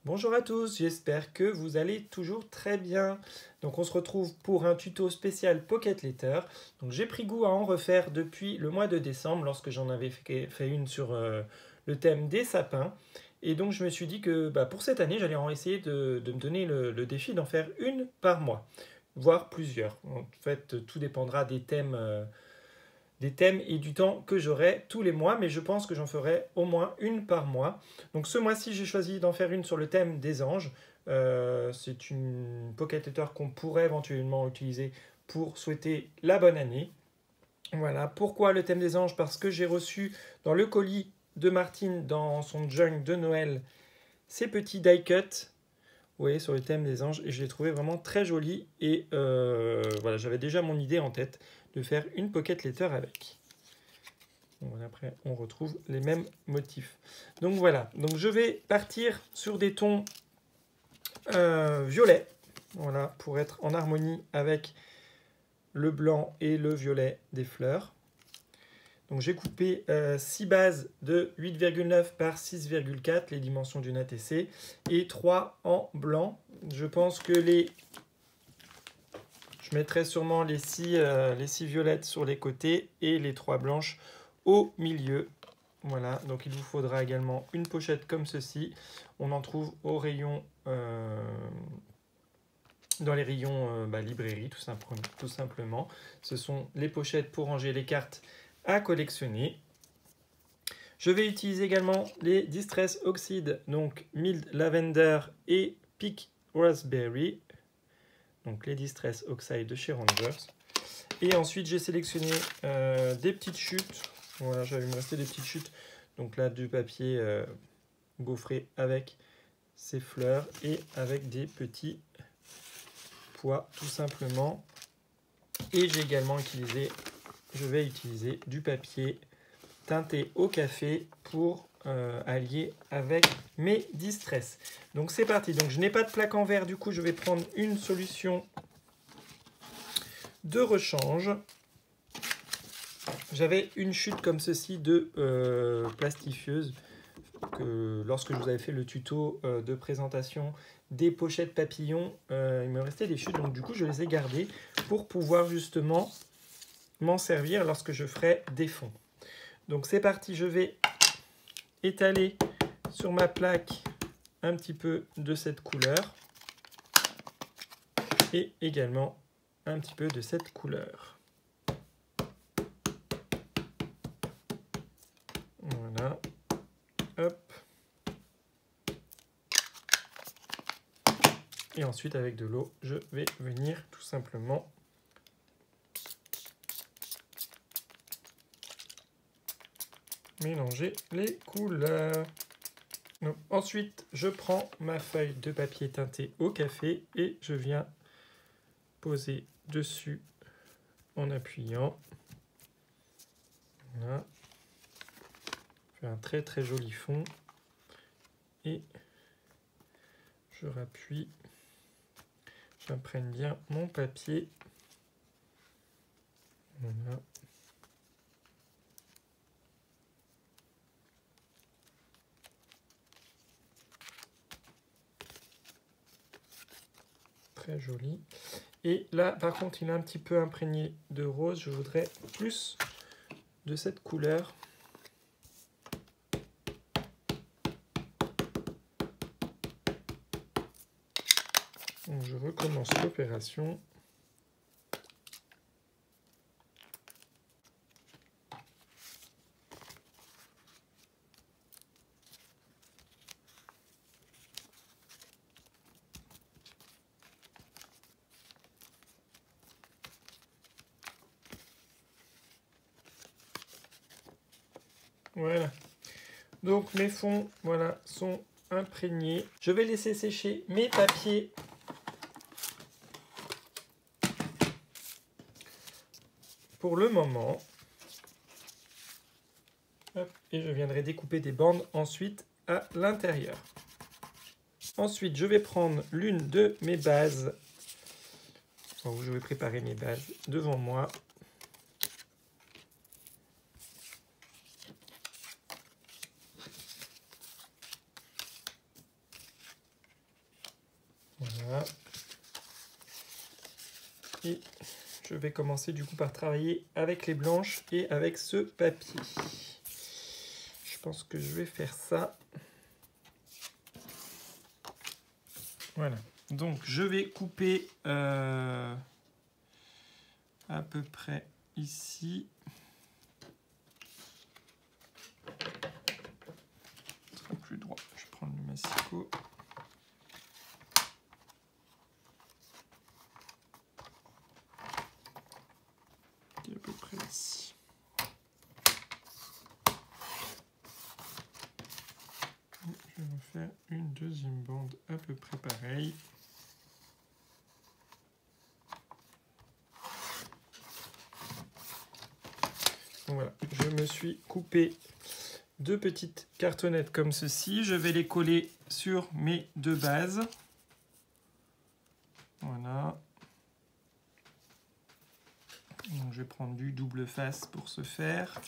Bonjour à tous, j'espère que vous allez toujours très bien. Donc on se retrouve pour un tuto spécial Pocket Letter. Donc j'ai pris goût à en refaire depuis le mois de décembre lorsque j'en avais fait une sur le thème des sapins. Et donc je me suis dit que pour cette année j'allais en essayer de me donner le défi d'en faire une par mois, voire plusieurs. En fait tout dépendra des thèmes et du temps que j'aurai tous les mois, mais je pense que j'en ferai au moins une par mois. Donc ce mois-ci, j'ai choisi d'en faire une sur le thème des anges. C'est une pocket letter qu'on pourrait éventuellement utiliser pour souhaiter la bonne année. Voilà, pourquoi le thème des anges? Parce que j'ai reçu dans le colis de Martine, dans son junk de Noël, ces petits die cuts, vous voyez, sur le thème des anges, et je l'ai trouvé vraiment très joli. Et voilà, j'avais déjà mon idée en tête de faire une pocket letter avec. Bon, après, on retrouve les mêmes motifs. Donc voilà, donc je vais partir sur des tons violets, voilà, pour être en harmonie avec le blanc et le violet des fleurs. Donc j'ai coupé 6 bases de 8,9 par 6,4, les dimensions d'une ATC, et 3 en blanc. Je pense que je mettrai sûrement les 6 violettes sur les côtés et les 3 blanches au milieu. Voilà, donc il vous faudra également une pochette comme ceci. On en trouve au rayon, dans les rayons librairie, tout simplement. Ce sont les pochettes pour ranger les cartes à collectionner. Je vais utiliser également les Distress Oxide, donc Mild Lavender et Peak Raspberry. Donc les Distress Oxide de chez Rangers. Et ensuite, j'ai sélectionné des petites chutes. Voilà, j'avais me rester des petites chutes. Donc là, du papier gaufré avec ces fleurs et avec des petits pois, tout simplement. Et j'ai également je vais utiliser du papier teinté au café pour allier avec mes distress. Donc c'est parti. Donc je n'ai pas de plaque en verre, du coup je vais prendre une solution de rechange. J'avais une chute comme ceci de plastifieuse que lorsque je vous avais fait le tuto de présentation des pochettes papillons, il me restait des chutes, donc du coup je les ai gardées pour pouvoir justement m'en servir lorsque je ferai des fonds. Donc c'est parti, je vais étaler sur ma plaque un petit peu de cette couleur et également un petit peu de cette couleur. Voilà, hop. Et ensuite, avec de l'eau, je vais venir tout simplement mélanger les couleurs. Donc, ensuite, je prends ma feuille de papier teinté au café et je viens poser dessus en appuyant. Voilà. Je fais un très très joli fond et je rappuie. J'imprègne bien mon papier. Voilà. Très joli. Et là, par contre, il est un petit peu imprégné de rose. Je voudrais plus de cette couleur. Donc, je recommence l'opération. Voilà. Donc mes fonds, voilà, sont imprégnés. Je vais laisser sécher mes papiers pour le moment. Hop, et je viendrai découper des bandes ensuite à l'intérieur. Ensuite, je vais prendre l'une de mes bases, où je vais préparer mes bases devant moi. Voilà. Et je vais commencer du coup par travailler avec les blanches et avec ce papier. Je pense que je vais faire ça. Voilà. Donc je vais couper à peu près ici. Ce sera plus droit. Je prends le massicot. Qui est à peu près ici. Je vais faire une deuxième bande à peu près pareille. Voilà, je me suis coupé 2 petites cartonnettes comme ceci. Je vais les coller sur mes 2 bases. Voilà. Donc, je vais prendre du double face pour ce faire.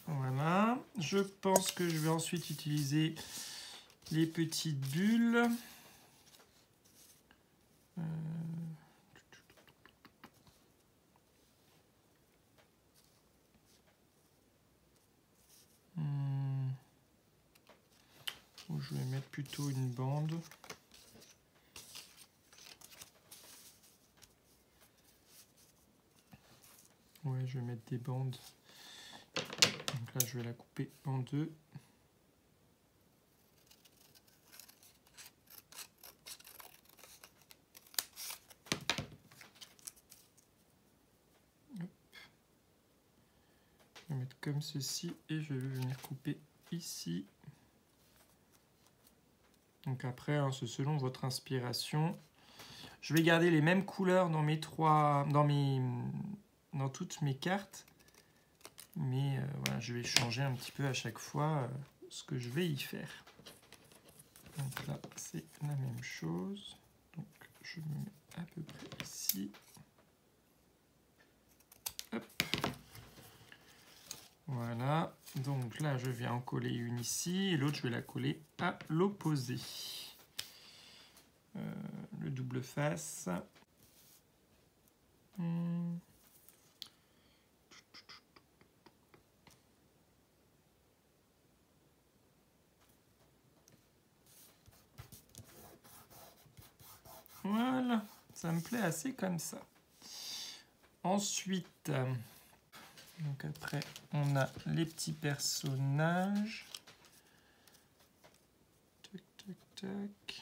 Voilà. Je pense que je vais ensuite utiliser les petites bulles. Je vais mettre plutôt une bande. Ouais, je vais mettre des bandes. Donc là, je vais la couper en 2. Je vais mettre comme ceci et je vais venir couper ici. Donc après, hein, c'est selon votre inspiration. Je vais garder les mêmes couleurs dans dans toutes mes cartes. Mais voilà, je vais changer un petit peu à chaque fois ce que je vais y faire. Donc là, c'est la même chose. Donc je me mets à peu près ici. Hop. Voilà. Donc là, je viens en coller une ici et l'autre, je vais la coller à l'opposé. Le double face. Voilà, ça me plaît assez comme ça. Ensuite, donc après, on a les petits personnages. Tac, tac, tac.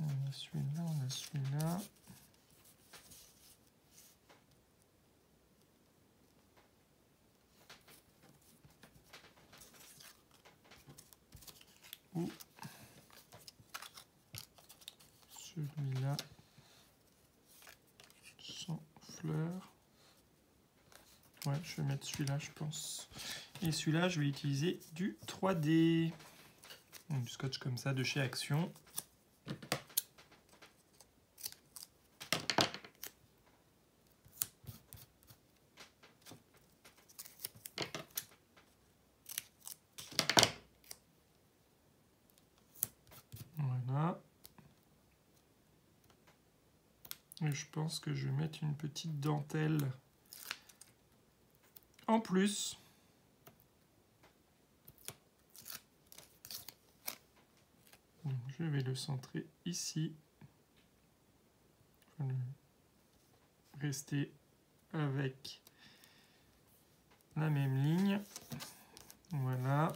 On a celui-là, on a celui-là. Ou celui-là sans fleurs. Ouais, je vais mettre celui-là, je pense. Et celui-là, je vais utiliser du 3D. Donc, du scotch comme ça de chez Action. Voilà. Et je pense que je vais mettre une petite dentelle en plus. Donc, je vais le centrer ici. Rester avec la même ligne. Voilà.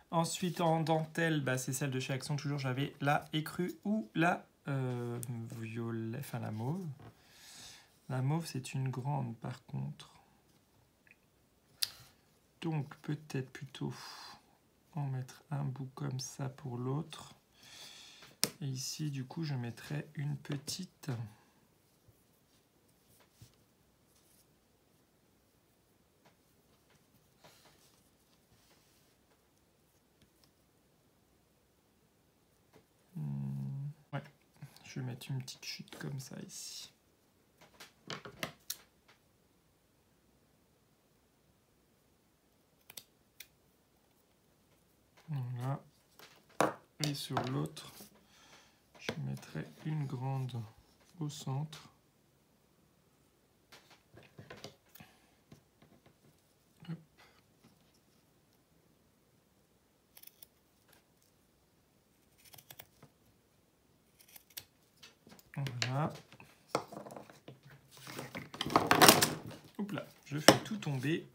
Ensuite, en dentelle, bah, c'est celle de chez Action. Toujours, j'avais la écrue ou la violet, enfin la mauve. La mauve, c'est une grande par contre. Donc, peut-être plutôt en mettre un bout comme ça pour l'autre. Et ici, du coup, je mettrai une petite. je vais mettre une petite chute comme ça ici. Voilà. Et sur l'autre, je mettrai une grande au centre. Hop. Voilà. Hop là, je fais tout tomber.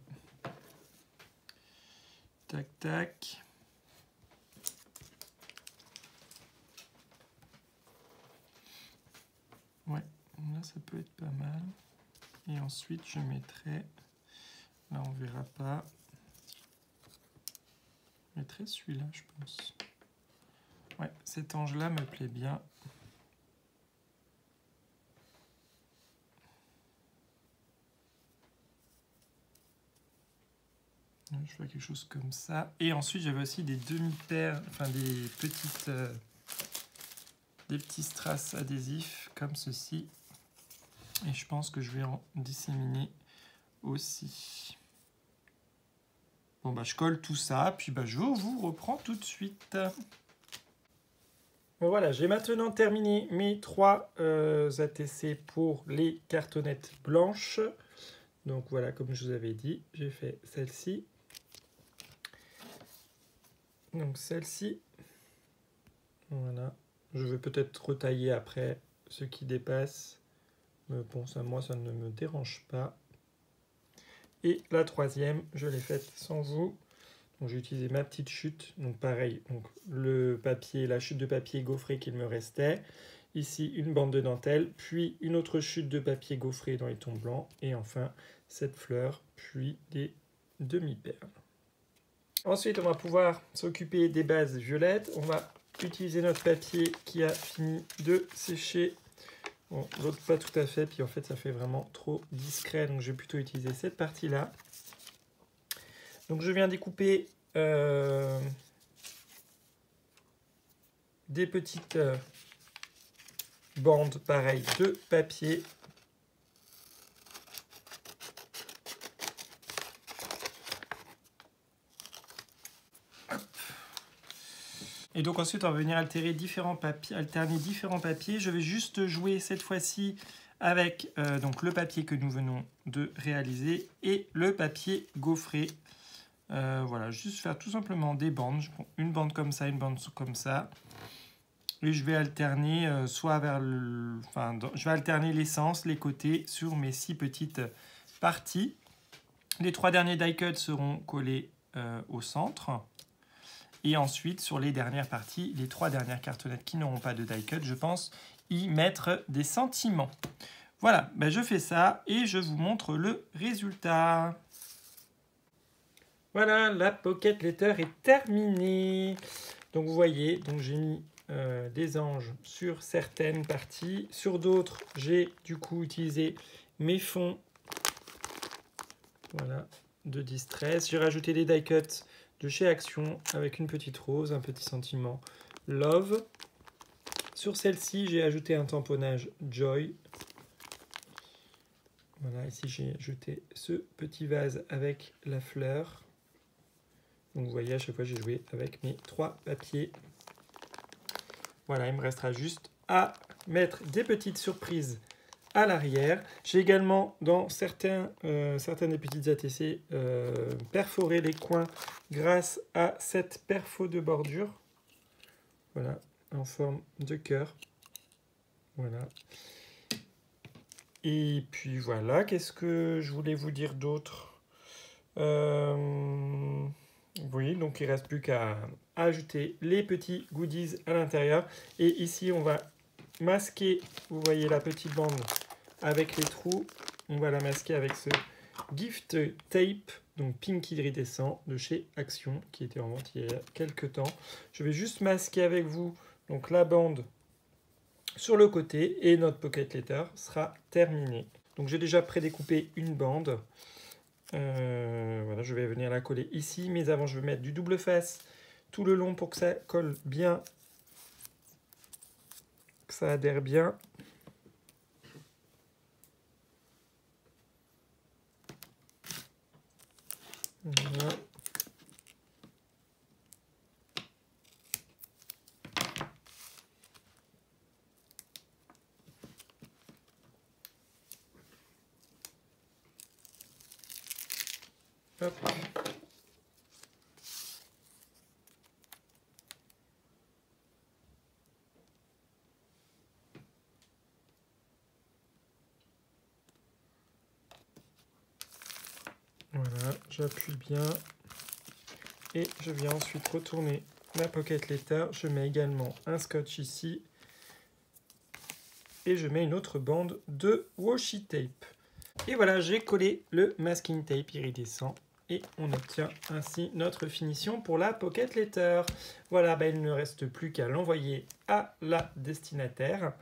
Tac, tac. Ouais, là ça peut être pas mal. Et ensuite je mettrai, là on verra pas, je mettrai celui-là je pense. Ouais, cet ange-là me plaît bien. Je fais quelque chose comme ça. Et ensuite j'avais aussi des demi-paires, enfin des petits strass adhésifs comme ceci. Et je pense que je vais en disséminer aussi. Bon bah je colle tout ça, puis bah je vous reprends tout de suite. Bon voilà, j'ai maintenant terminé mes 3 ATC pour les cartonnettes blanches. Donc voilà, comme je vous avais dit, j'ai fait celle-ci. Donc celle-ci. Voilà. Je vais peut-être retailler après ce qui dépasse. Mais bon, ça, moi, ça ne me dérange pas. Et la troisième, je l'ai faite sans vous. Donc j'ai utilisé ma petite chute. Donc pareil, donc le papier, la chute de papier gaufré qu'il me restait. Ici, une bande de dentelle, puis une autre chute de papier gaufré dans les tons blancs. Et enfin, cette fleur, puis des demi-perles. Ensuite, on va pouvoir s'occuper des bases violettes. On va utiliser notre papier qui a fini de sécher. Bon, l'autre pas tout à fait, puis en fait ça fait vraiment trop discret, donc je vais plutôt utiliser cette partie-là. Donc je viens découper des petites bandes, pareil, de papier. Et donc ensuite, on va venir alterner différents papiers. Je vais juste jouer cette fois-ci avec donc le papier que nous venons de réaliser et le papier gaufré. Voilà, juste faire tout simplement des bandes. Je prends une bande comme ça, une bande comme ça. Et je vais alterner soit vers le... Enfin, je vais alterner l'essence, les côtés sur mes 6 petites parties. Les 3 derniers die cuts seront collés au centre. Et ensuite, sur les dernières parties, les 3 dernières cartonnettes qui n'auront pas de die cut, je pense y mettre des sentiments. Voilà, ben je fais ça et je vous montre le résultat. Voilà, la Pocket Letter est terminée. Donc vous voyez, donc j'ai mis des anges sur certaines parties. Sur d'autres, j'ai du coup utilisé mes fonds voilà, de Distress. J'ai rajouté des die cuts de chez Action avec une petite rose, un petit sentiment Love. Sur celle-ci, j'ai ajouté un tamponnage Joy. Voilà, ici j'ai ajouté ce petit vase avec la fleur. Donc vous voyez, à chaque fois j'ai joué avec mes 3 papiers. Voilà, il me restera juste à mettre des petites surprises à l'arrière. J'ai également, dans certaines des petites ATC, perforé les coins grâce à cette perfo de bordure. Voilà, en forme de cœur. Voilà. Et puis voilà, qu'est-ce que je voulais vous dire d'autre ? Oui, donc il ne reste plus qu'à ajouter les petits goodies à l'intérieur. Et ici, on va masquer, vous voyez la petite bande avec les trous. On va la masquer avec ce gift tape, donc pink iridescent de chez Action, qui était en vente il y a quelques temps. Je vais juste masquer avec vous donc la bande sur le côté et notre pocket letter sera terminé. Donc j'ai déjà prédécoupé une bande. Voilà, je vais venir la coller ici, mais avant je vais mettre du double face tout le long pour que ça colle bien, que ça adhère bien. Voilà. Hop. Voilà, j'appuie bien et je viens ensuite retourner ma pocket letter. Je mets également un scotch ici et je mets une autre bande de washi tape. Et voilà, j'ai collé le masking tape iridescent et on obtient ainsi notre finition pour la pocket letter. Voilà, il ne reste plus qu'à l'envoyer à la destinataire.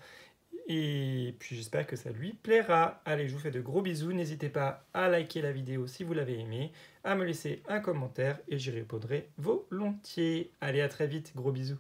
Et puis j'espère que ça lui plaira. Allez, je vous fais de gros bisous. N'hésitez pas à liker la vidéo si vous l'avez aimée, à me laisser un commentaire et j'y répondrai volontiers. Allez, à très vite, gros bisous.